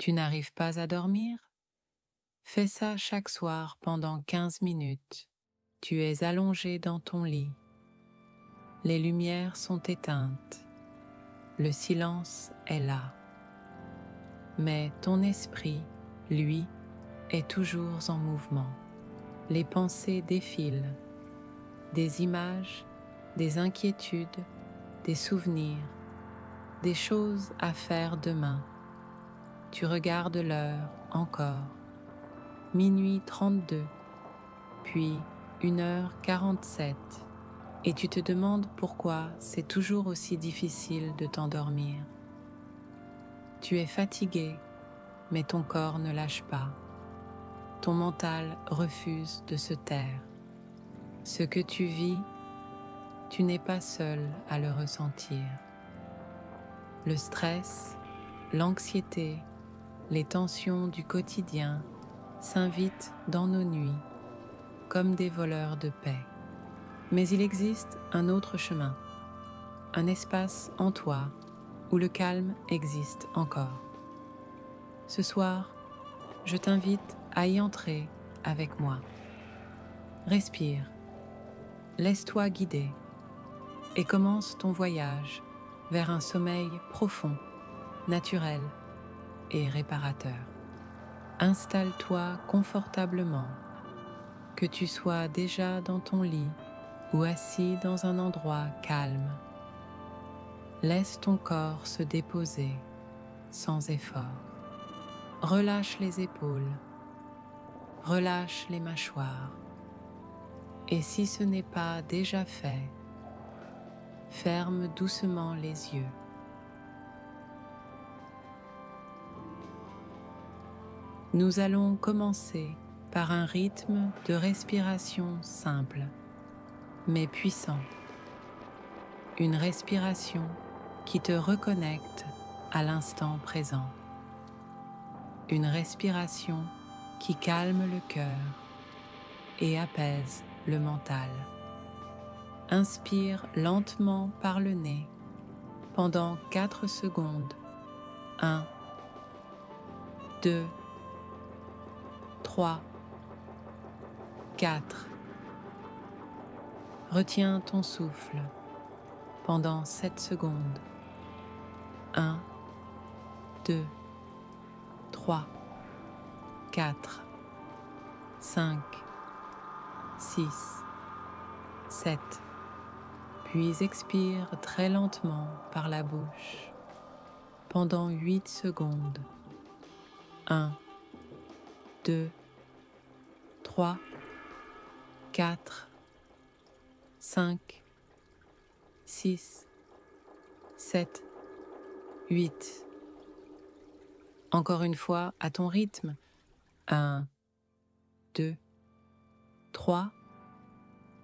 Tu n'arrives pas à dormir? Fais ça chaque soir pendant 15 minutes. Tu es allongé dans ton lit. Les lumières sont éteintes. Le silence est là. Mais ton esprit, lui, est toujours en mouvement. Les pensées défilent. Des images, des inquiétudes, des souvenirs, des choses à faire demain. Tu regardes l'heure encore. Minuit 32, puis 1h47, et tu te demandes pourquoi c'est toujours aussi difficile de t'endormir. Tu es fatigué, mais ton corps ne lâche pas. Ton mental refuse de se taire. Ce que tu vis, tu n'es pas seul à le ressentir. Le stress, l'anxiété, les tensions du quotidien s'invitent dans nos nuits comme des voleurs de paix. Mais il existe un autre chemin, un espace en toi où le calme existe encore. Ce soir, je t'invite à y entrer avec moi. Respire, laisse-toi guider et commence ton voyage vers un sommeil profond, naturel et réparateur. Installe-toi confortablement, que tu sois déjà dans ton lit ou assis dans un endroit calme. Laisse ton corps se déposer sans effort. Relâche les épaules, relâche les mâchoires. Et si ce n'est pas déjà fait, ferme doucement les yeux. Nous allons commencer par un rythme de respiration simple, mais puissant. Une respiration qui te reconnecte à l'instant présent. Une respiration qui calme le cœur et apaise le mental. Inspire lentement par le nez pendant 4 secondes. 1, 2, 3, 4. Retiens ton souffle pendant 7 secondes. 1, 2, 3, 4, 5, 6, 7. Puis expire très lentement par la bouche pendant 8 secondes. 1, 2, 3, 4, 5, 6, 7, 8. Encore une fois, à ton rythme. 1, 2, 3,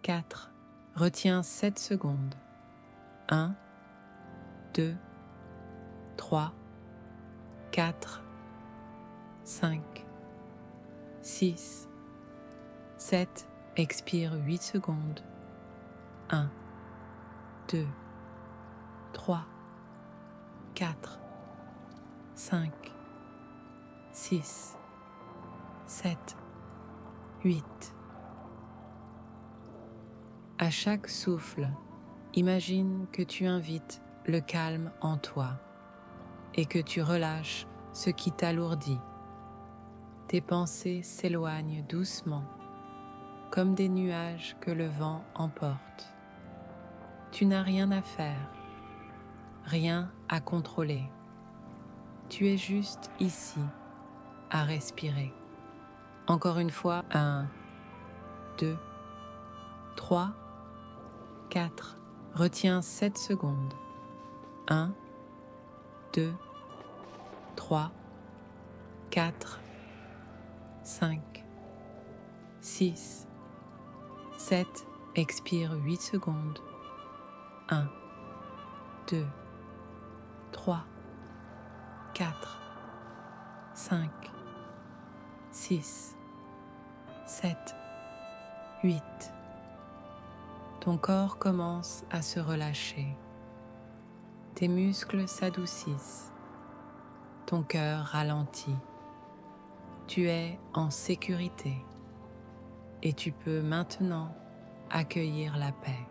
4. Retiens 7 secondes. 1, 2, 3, 4, 5, 6, 7. Expire 8 secondes. 1, 2, 3, 4, 5, 6, 7, 8. À chaque souffle, imagine que tu invites le calme en toi et que tu relâches ce qui t'alourdit. Tes pensées s'éloignent doucement, comme des nuages que le vent emporte. Tu n'as rien à faire, rien à contrôler. Tu es juste ici, à respirer. Encore une fois, 1, 2, 3, 4. Retiens 7 secondes. 1, 2, 3, 4, 5, 6, 7. Expire 8 secondes. 1, 2, 3, 4, 5, 6, 7, 8. Ton corps commence à se relâcher. Tes muscles s'adoucissent. ton cœur ralentit. Tu es en sécurité et tu peux maintenant accueillir la paix.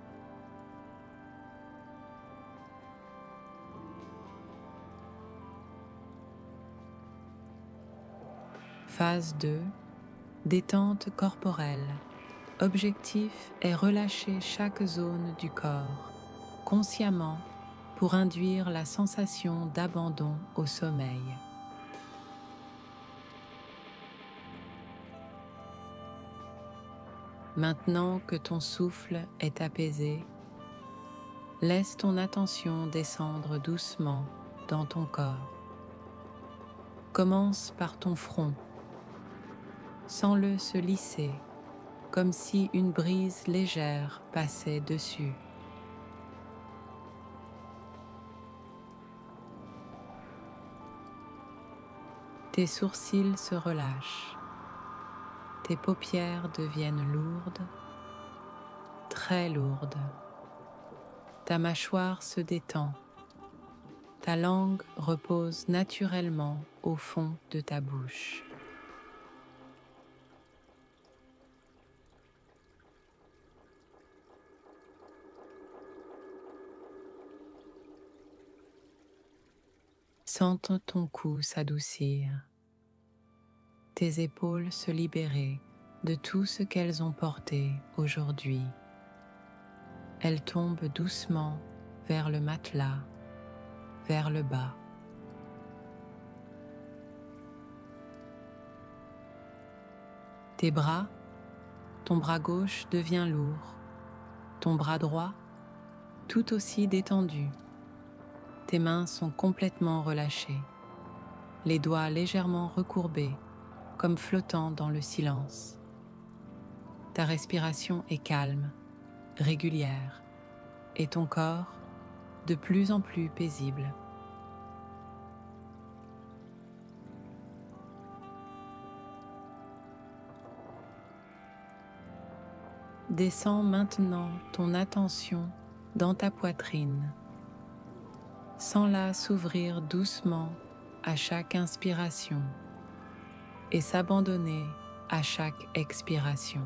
Phase 2, détente corporelle. Objectif est relâcher chaque zone du corps, consciemment pour induire la sensation d'abandon au sommeil. Maintenant que ton souffle est apaisé, laisse ton attention descendre doucement dans ton corps. Commence par ton front. Sens-le se lisser, comme si une brise légère passait dessus. Tes sourcils se relâchent. Tes paupières deviennent lourdes, très lourdes. Ta mâchoire se détend. Ta langue repose naturellement au fond de ta bouche. Sente ton cou s'adoucir, tes épaules se libérer de tout ce qu'elles ont porté aujourd'hui. Elles tombent doucement vers le matelas, vers le bas. Tes bras, ton bras gauche devient lourd, ton bras droit tout aussi détendu. Tes mains sont complètement relâchées, les doigts légèrement recourbés, comme flottant dans le silence. Ta respiration est calme, régulière, et ton corps de plus en plus paisible. Descends maintenant ton attention dans ta poitrine. Sens-la s'ouvrir doucement à chaque inspiration et s'abandonner à chaque expiration.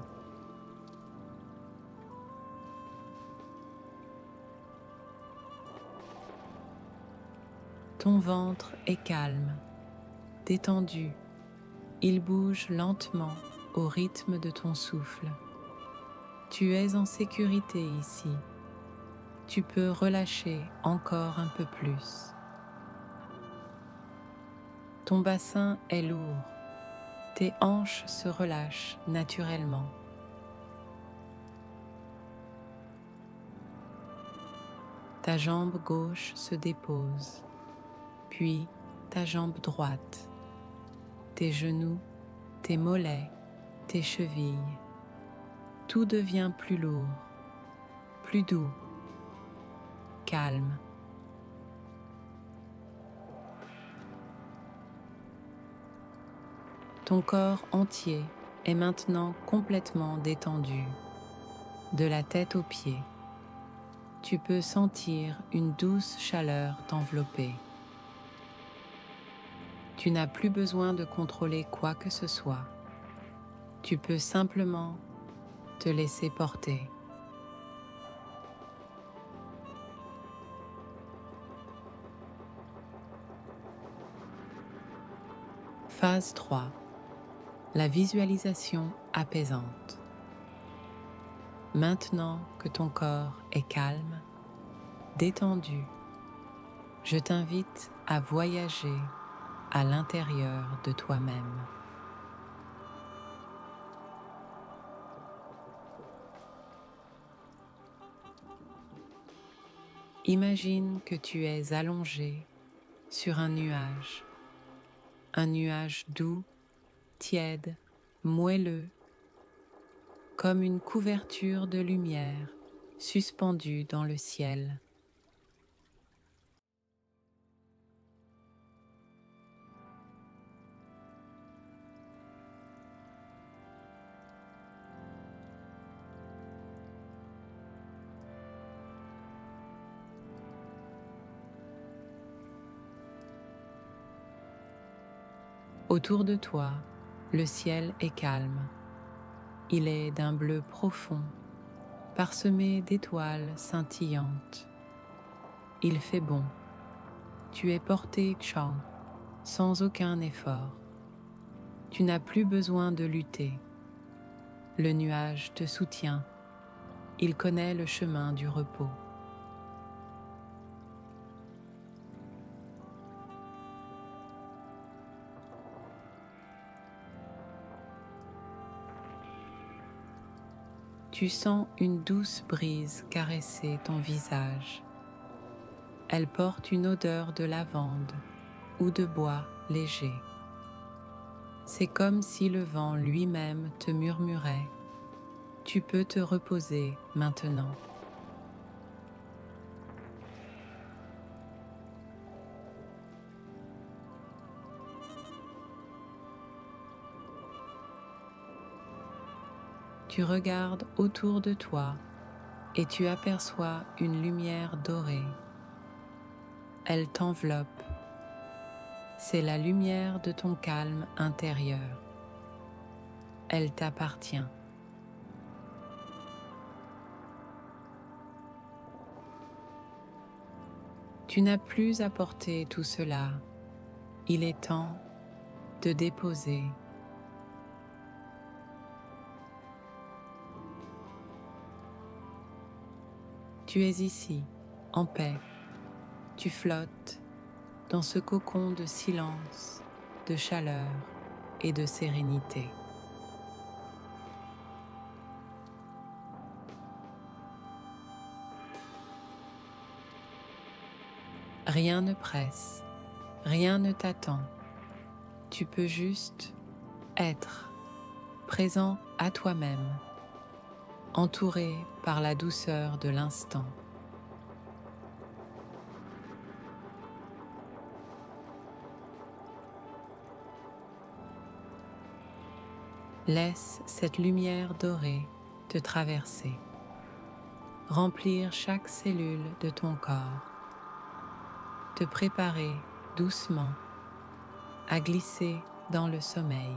Ton ventre est calme, détendu. Il bouge lentement au rythme de ton souffle. Tu es en sécurité ici. Tu peux relâcher encore un peu plus. Ton bassin est lourd. Tes hanches se relâchent naturellement. Ta jambe gauche se dépose, puis ta jambe droite, tes genoux, tes mollets, tes chevilles. Tout devient plus lourd, plus doux, calme. Ton corps entier est maintenant complètement détendu, de la tête aux pieds. Tu peux sentir une douce chaleur t'envelopper. Tu n'as plus besoin de contrôler quoi que ce soit. Tu peux simplement te laisser porter. Phase 3. La visualisation apaisante. Maintenant que ton corps est calme, détendu, je t'invite à voyager à l'intérieur de toi-même. Imagine que tu es allongé sur un nuage doux, tiède, moelleux, comme une couverture de lumière suspendue dans le ciel. Autour de toi, le ciel est calme. Il est d'un bleu profond, parsemé d'étoiles scintillantes. Il fait bon. Tu es porté Chang, sans aucun effort. Tu n'as plus besoin de lutter. Le nuage te soutient. Il connaît le chemin du repos. Tu sens une douce brise caresser ton visage. Elle porte une odeur de lavande ou de bois léger. C'est comme si le vent lui-même te murmurait « Tu peux te reposer maintenant ». Tu regardes autour de toi et tu aperçois une lumière dorée. Elle t'enveloppe. C'est la lumière de ton calme intérieur. Elle t'appartient. Tu n'as plus à porter tout cela. Il est temps de déposer. Tu es ici, en paix. Tu flottes dans ce cocon de silence, de chaleur et de sérénité. Rien ne presse, rien ne t'attend. Tu peux juste être présent à toi-même, entouré par la douceur de l'instant. Laisse cette lumière dorée te traverser, remplir chaque cellule de ton corps, te préparer doucement à glisser dans le sommeil.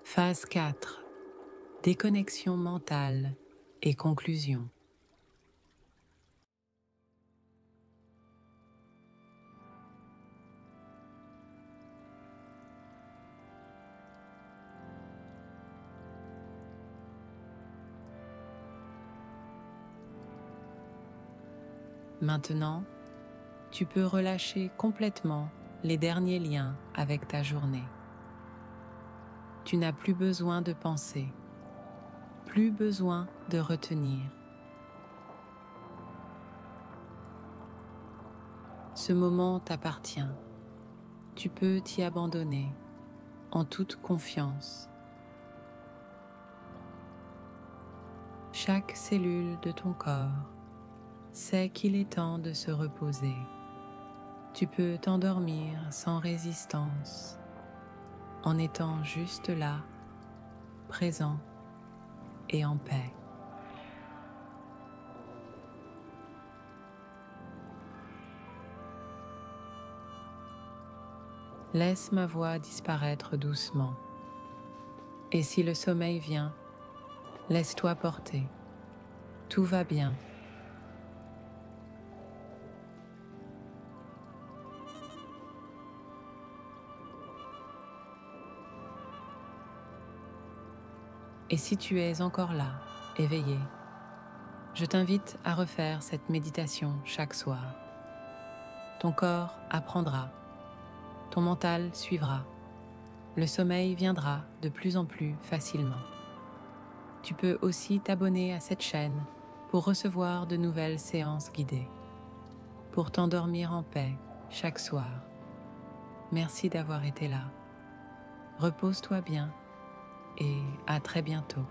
Phase 4. Déconnexion mentale et conclusion. Maintenant, tu peux relâcher complètement les derniers liens avec ta journée. Tu n'as plus besoin de penser, plus besoin de retenir. Ce moment t'appartient. Tu peux t'y abandonner en toute confiance. Chaque cellule de ton corps sait qu'il est temps de se reposer. Tu peux t'endormir sans résistance, en étant juste là, présent et en paix. Laisse ma voix disparaître doucement. Et si le sommeil vient, laisse-toi porter. Tout va bien. Et si tu es encore là, éveillé, je t'invite à refaire cette méditation chaque soir. Ton corps apprendra, ton mental suivra, le sommeil viendra de plus en plus facilement. Tu peux aussi t'abonner à cette chaîne pour recevoir de nouvelles séances guidées, pour t'endormir en paix chaque soir. Merci d'avoir été là. Repose-toi bien et à très bientôt.